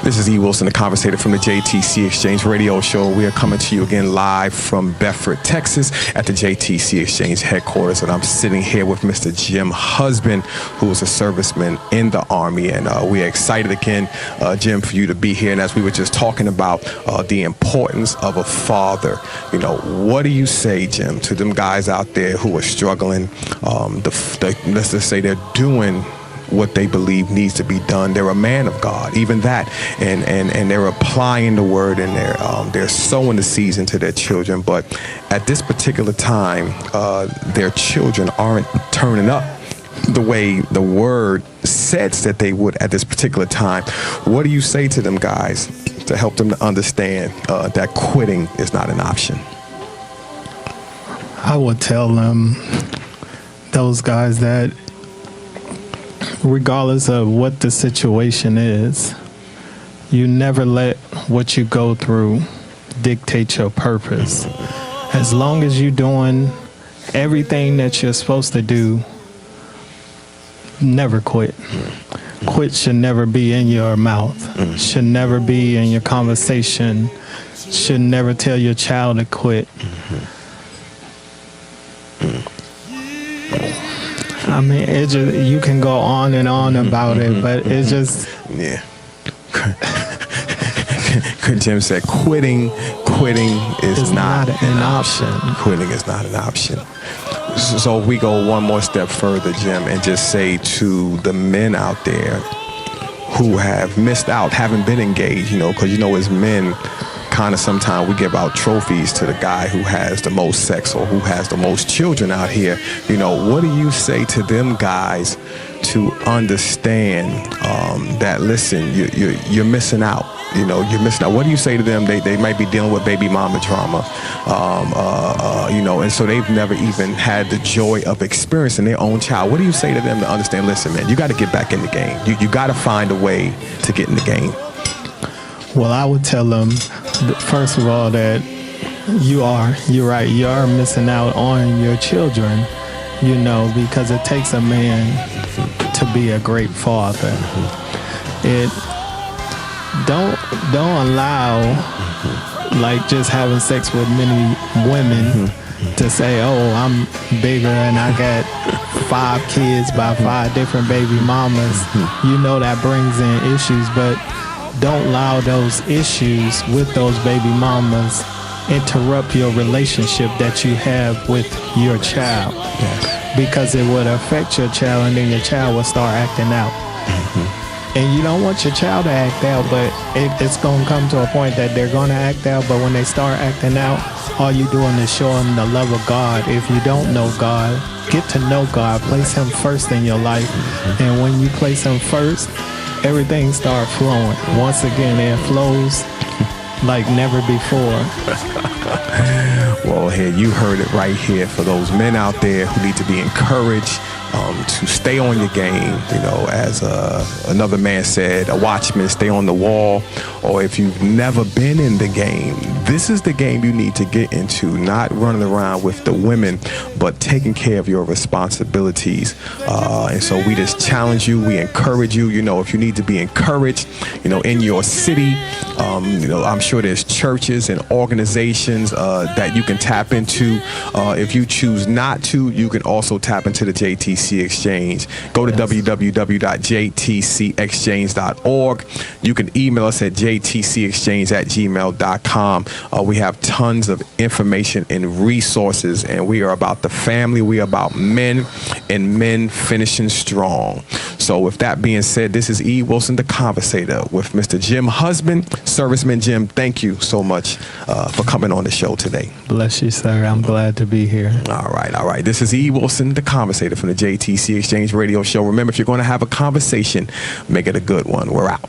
This is E.Wilson, the Conversator from the JTC Exchange Radio Show. We are coming to you again live from Bedford, Texas at the JTC Exchange headquarters. And I'm sitting here with Mr. Jim Husband, who is a serviceman in the Army. And we are excited again, Jim, for you to be here. And as we were just talking about the importance of a father, what do you say, Jim, to them guys out there who are struggling? Let's just say they're doing what they believe needs to be done. They're a man of God, even that, and they're applying the word, and they're sowing the seeds into their children. But at this particular time, their children aren't turning up the way the word says that they would at this particular time. What do you say to them guys to help them to understand that quitting is not an option? I would tell them, those guys, that regardless of what the situation is, you never let what you go through dictate your purpose. As long as you're doing everything that you're supposed to do, never quit. Quit should never be in your mouth, should never be in your conversation, should never tell your child to quit. I mean, it just, you can go on and on about it, but it just... Yeah. Jim said quitting is not an option. Quitting is not an option. So we go one more step further, Jim, and just say to the men out there who have missed out, haven't been engaged, because as men, kind of sometimes we give out trophies to the guy who has the most sex or who has the most children out here. What do you say to them guys to understand that, listen, you're missing out? You're missing out. What do you say to them? They might be dealing with baby mama drama, and so they've never even had the joy of experiencing their own child. What do you say to them to understand, listen, man, you got to get back in the game. You got to find a way to get in the game. Well, I would tell them, first of all, that you're right, you are missing out on your children, because it takes a man to be a great father. Don't allow, like, just having sex with many women to say, oh, I'm bigger and I got 5 kids by 5 different baby mamas. That brings in issues, but don't allow those issues with those baby mamas interrupt your relationship that you have with your child. Yes. Because it would affect your child, and then your child will start acting out. And you don't want your child to act out, but it's going to come to a point that they're going to act out. But when they start acting out, all you're doing is showing the love of God. If you don't know God, get to know God. Place Him first in your life. And when you place Him first, everything starts flowing. Once again, it flows like never before. Well, here, you heard it right here. For those men out there who need to be encouraged to stay on your game, as another man said, a watchman, stay on the wall. Or if you've never been in the game, this is the game you need to get into, not running around with the women, but taking care of your responsibilities. And so we just challenge you, we encourage you, if you need to be encouraged, in your city, I'm sure there's churches and organizations that you can tap into. If you choose not to, you can also tap into the JTC Exchange. Go to www.jtcexchange.org. You can email us at jtcexchange@gmail.com. We have tons of information and resources, and we are about the family. We are about men, and men finishing strong. So with that being said, this is E.Wilson, the Conversator, with Mr. Jim Husband. Serviceman Jim, thank you so much for coming on the show today. Bless you, sir. I'm glad to be here. All right. This is E.Wilson, the Conversator from the JTC Exchange Radio Show. Remember, if you're going to have a conversation, make it a good one. We're out.